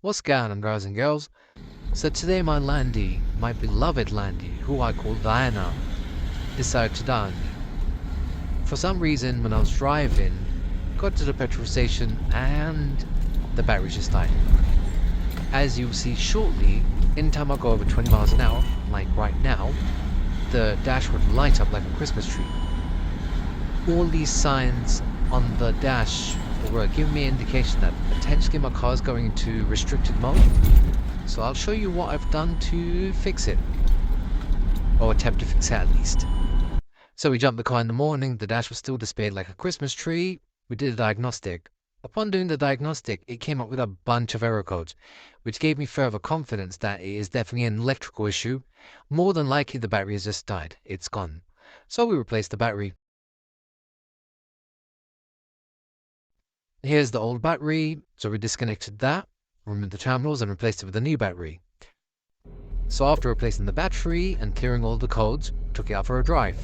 What's going on, guys and girls? So today my Landy, my beloved Landy, who I call Diana, decided to die on me. For some reason, when I was driving, got to the petrol station and the battery just died. As you'll see shortly, anytime I go over 20 miles an hour, like right now, the dash would light up like a Christmas tree. All these signs on the dash were giving me an indication that potentially my car is going into restricted mode. So I'll show you what I've done to fix it, or attempt to fix it at least. So we jumped the car in the morning, the dash was still displayed like a Christmas tree. We did a diagnostic. Upon doing the diagnostic, it came up with a bunch of error codes, which gave me further confidence that it is definitely an electrical issue. More than likely the battery has just died, it's gone. So we replaced the battery. Here's the old battery, so we disconnected that, removed the terminals and replaced it with a new battery. So after replacing the battery and clearing all the codes, took it out for a drive.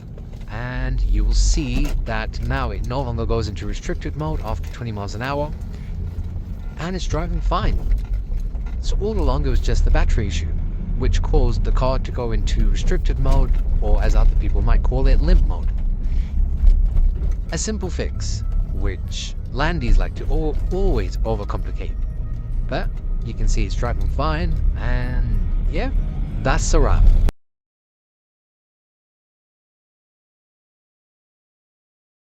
And you will see that now it no longer goes into restricted mode after 20 miles an hour, and it's driving fine. So all along it was just the battery issue, which caused the car to go into restricted mode, or as other people might call it, limp mode. A simple fix, which Landys like to always overcomplicate. But you can see it's driving fine, and yeah, that's a wrap.